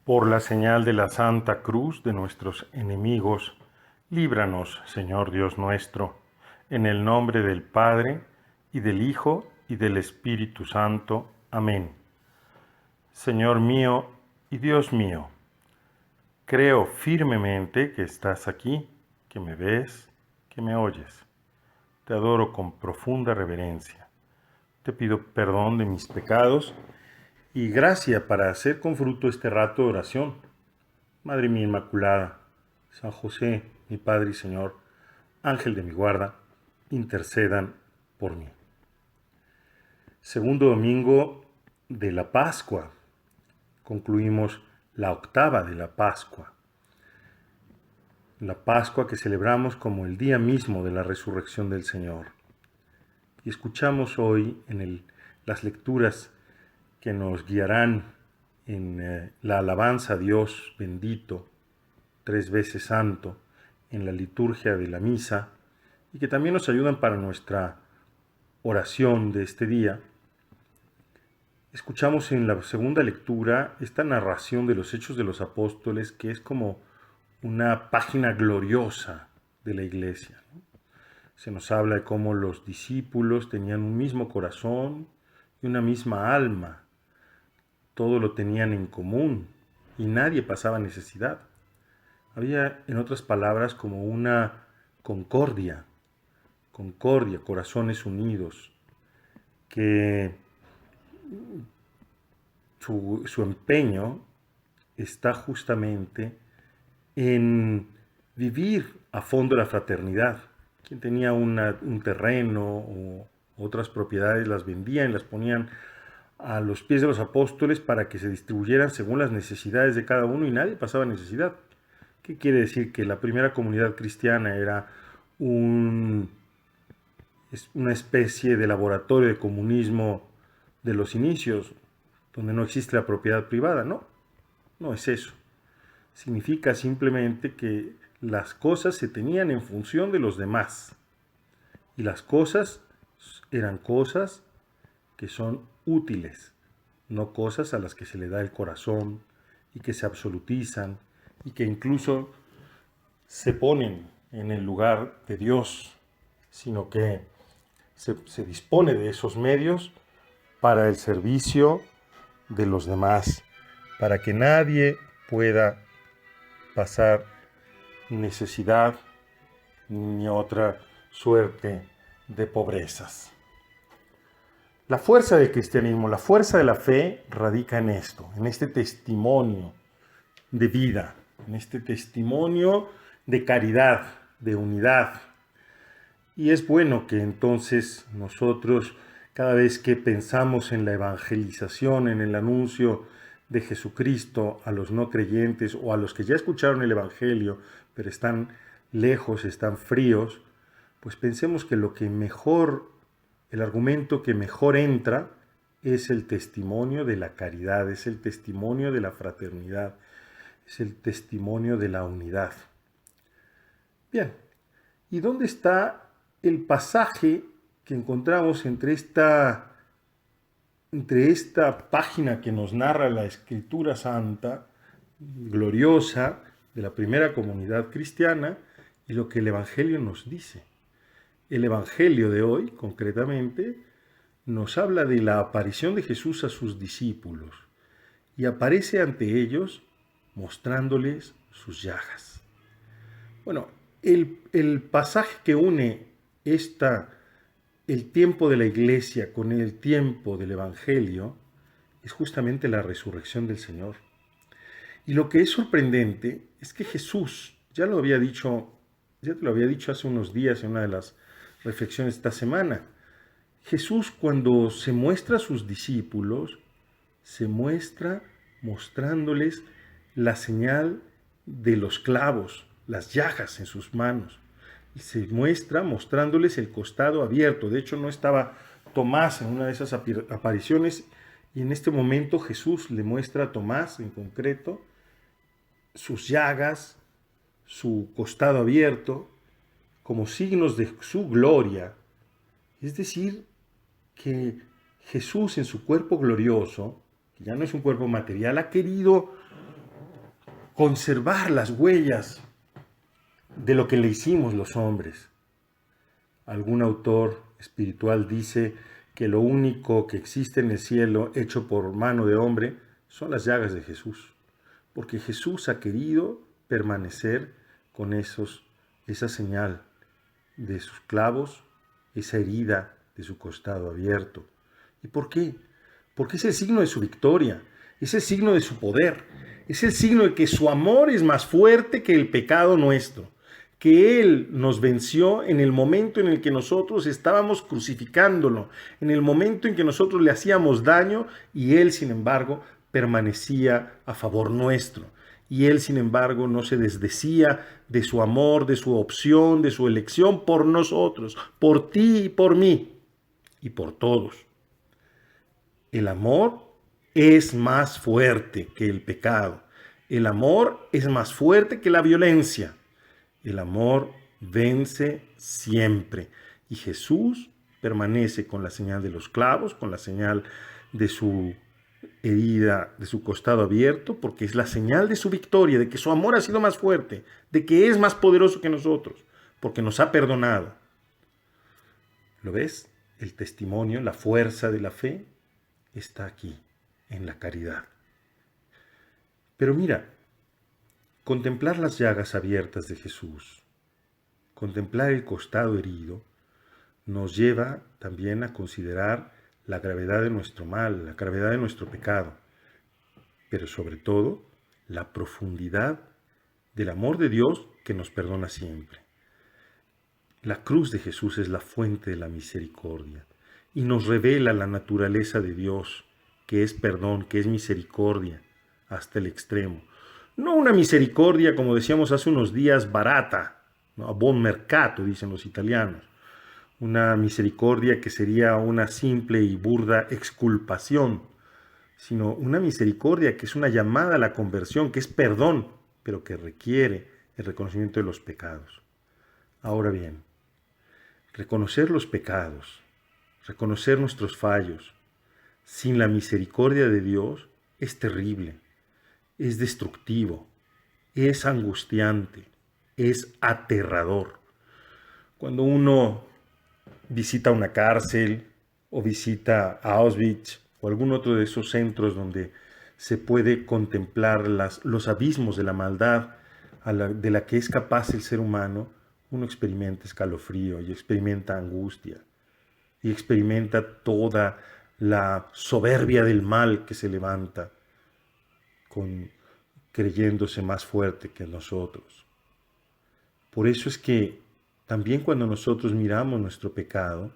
Por la señal de la Santa Cruz de nuestros enemigos, líbranos, Señor Dios nuestro, en el nombre del Padre, y del Hijo, y del Espíritu Santo. Amén. Señor mío y Dios mío, creo firmemente que estás aquí, que me ves, que me oyes. Te adoro con profunda reverencia. Te pido perdón de mis pecados y gracia para hacer con fruto este rato de oración. Madre mía Inmaculada, San José, mi Padre y Señor, Ángel de mi guarda, intercedan por mí. Segundo domingo de la Pascua. Concluimos la octava de la Pascua. La Pascua que celebramos como el día mismo de la resurrección del Señor. Y escuchamos hoy en las lecturas que nos guiarán en la alabanza a Dios bendito, 3 veces santo, en la liturgia de la misa, y que también nos ayudan para nuestra oración de este día. Escuchamos en la segunda lectura esta narración de los Hechos de los Apóstoles, que es como una página gloriosa de la Iglesia. Se nos habla de cómo los discípulos tenían un mismo corazón y una misma alma. Todo lo tenían en común y nadie pasaba necesidad. Había, en otras palabras, como una concordia, corazones unidos, que su empeño está justamente en vivir a fondo la fraternidad. Quien tenía un terreno o otras propiedades las vendían y las ponían a los pies de los apóstoles para que se distribuyeran según las necesidades de cada uno y nadie pasaba necesidad. ¿Qué quiere decir? Que la primera comunidad cristiana era una especie de laboratorio de comunismo de los inicios, donde no existe la propiedad privada. No es eso. Significa simplemente que las cosas se tenían en función de los demás. Y las cosas eran cosas que son útiles, no cosas a las que se le da el corazón y que se absolutizan y que incluso se ponen en el lugar de Dios, sino que se dispone de esos medios para el servicio de los demás, para que nadie pueda pasar necesidad ni otra suerte de pobrezas. La fuerza del cristianismo, la fuerza de la fe radica en esto, en este testimonio de vida, en este testimonio de caridad, de unidad. Y es bueno que entonces nosotros, cada vez que pensamos en la evangelización, en el anuncio de Jesucristo a los no creyentes o a los que ya escucharon el Evangelio, pero están lejos, están fríos, pues pensemos que el argumento que mejor entra es el testimonio de la caridad, es el testimonio de la fraternidad, es el testimonio de la unidad. Bien, ¿y dónde está el pasaje que encontramos entre esta página que nos narra la Escritura Santa, gloriosa, de la primera comunidad cristiana, y lo que el Evangelio nos dice? El Evangelio de hoy, concretamente, nos habla de la aparición de Jesús a sus discípulos y aparece ante ellos mostrándoles sus llagas. Bueno, el pasaje que une el tiempo de la Iglesia con el tiempo del Evangelio es justamente la resurrección del Señor. Y lo que es sorprendente es que Jesús, ya te lo había dicho hace unos días en una de las reflexiones de esta semana, Jesús cuando se muestra a sus discípulos, se muestra mostrándoles la señal de los clavos, las llagas en sus manos. Y se muestra mostrándoles el costado abierto. De hecho, no estaba Tomás en una de esas apariciones y en este momento Jesús le muestra a Tomás en concreto sus llagas, su costado abierto, como signos de su gloria. Es decir, que Jesús en su cuerpo glorioso, que ya no es un cuerpo material, ha querido conservar las huellas de lo que le hicimos los hombres. Algún autor espiritual dice que lo único que existe en el cielo hecho por mano de hombre son las llagas de Jesús, porque Jesús ha querido permanecer con esa señal de sus clavos, esa herida de su costado abierto. ¿Y por qué? Porque es el signo de su victoria, es el signo de su poder, es el signo de que su amor es más fuerte que el pecado nuestro, que Él nos venció en el momento en el que nosotros estábamos crucificándolo, en el momento en que nosotros le hacíamos daño y Él, sin embargo, permanecía a favor nuestro. Y Él, sin embargo, no se desdecía de su amor, de su opción, de su elección por nosotros, por ti y por mí, y por todos. El amor es más fuerte que el pecado. El amor es más fuerte que la violencia. El amor vence siempre. Y Jesús permanece con la señal de los clavos, con la señal de su herida, de su costado abierto, porque es la señal de su victoria, de que su amor ha sido más fuerte, de que es más poderoso que nosotros, porque nos ha perdonado. ¿Lo ves? El testimonio, la fuerza de la fe está aquí, en la caridad. Pero mira, contemplar las llagas abiertas de Jesús, contemplar el costado herido, nos lleva también a considerar la gravedad de nuestro mal, la gravedad de nuestro pecado, pero sobre todo la profundidad del amor de Dios que nos perdona siempre. La cruz de Jesús es la fuente de la misericordia y nos revela la naturaleza de Dios, que es perdón, que es misericordia hasta el extremo. No una misericordia, como decíamos hace unos días, barata, ¿no? A buon mercato, dicen los italianos. Una misericordia que sería una simple y burda exculpación, sino una misericordia que es una llamada a la conversión, que es perdón, pero que requiere el reconocimiento de los pecados. Ahora bien, reconocer los pecados, reconocer nuestros fallos, sin la misericordia de Dios, es terrible, es destructivo, es angustiante, es aterrador. Cuando uno visita una cárcel o visita Auschwitz o algún otro de esos centros donde se puede contemplar los abismos de la maldad de la que es capaz el ser humano, uno experimenta escalofrío y experimenta angustia y experimenta toda la soberbia del mal que se levanta creyéndose más fuerte que nosotros. Por eso es que también cuando nosotros miramos nuestro pecado,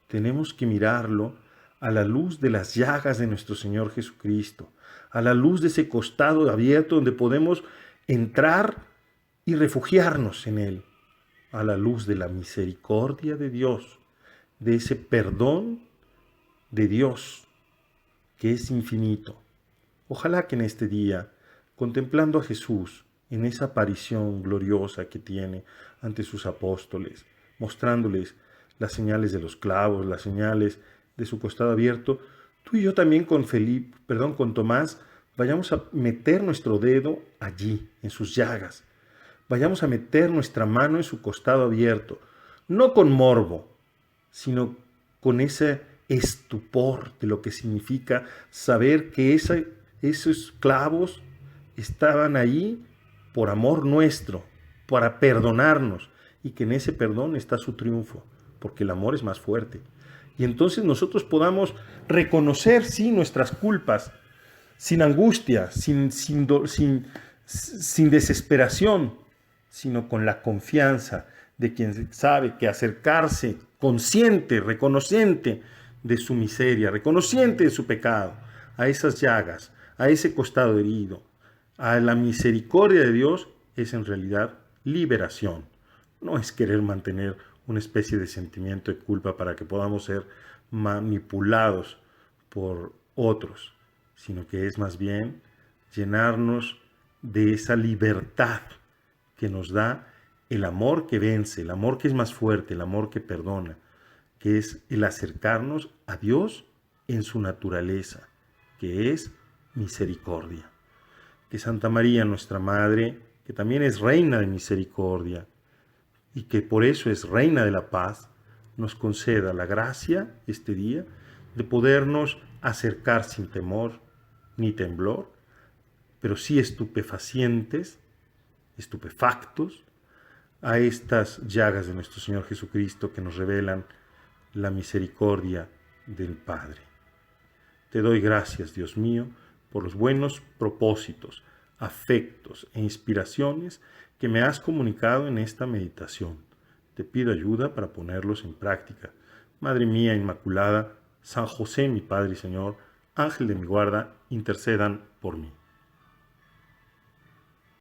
tenemos que mirarlo a la luz de las llagas de nuestro Señor Jesucristo, a la luz de ese costado abierto donde podemos entrar y refugiarnos en Él, a la luz de la misericordia de Dios, de ese perdón de Dios que es infinito. Ojalá que en este día, contemplando a Jesús en esa aparición gloriosa que tiene ante sus apóstoles, mostrándoles las señales de los clavos, las señales de su costado abierto, tú y yo también con Tomás, vayamos a meter nuestro dedo allí, en sus llagas. Vayamos a meter nuestra mano en su costado abierto, no con morbo, sino con ese estupor de lo que significa saber que esos clavos estaban ahí por amor nuestro, para perdonarnos, y que en ese perdón está su triunfo, porque el amor es más fuerte. Y entonces nosotros podamos reconocer, sí, nuestras culpas, sin angustia, sin desesperación, sino con la confianza de quien sabe que acercarse consciente, reconociente de su miseria, reconociente de su pecado, a esas llagas, a ese costado herido, a la misericordia de Dios, es en realidad liberación. No es querer mantener una especie de sentimiento de culpa para que podamos ser manipulados por otros, sino que es más bien llenarnos de esa libertad que nos da el amor que vence, el amor que es más fuerte, el amor que perdona, que es el acercarnos a Dios en su naturaleza, que es misericordia. que Santa María, nuestra Madre, que también es Reina de Misericordia y que por eso es Reina de la Paz, nos conceda la gracia este día de podernos acercar sin temor ni temblor, pero sí estupefactos, a estas llagas de nuestro Señor Jesucristo que nos revelan la misericordia del Padre. Te doy gracias, Dios mío, por los buenos propósitos, afectos e inspiraciones que me has comunicado en esta meditación. Te pido ayuda para ponerlos en práctica. Madre mía Inmaculada, San José, mi Padre y Señor, Ángel de mi guarda, intercedan por mí.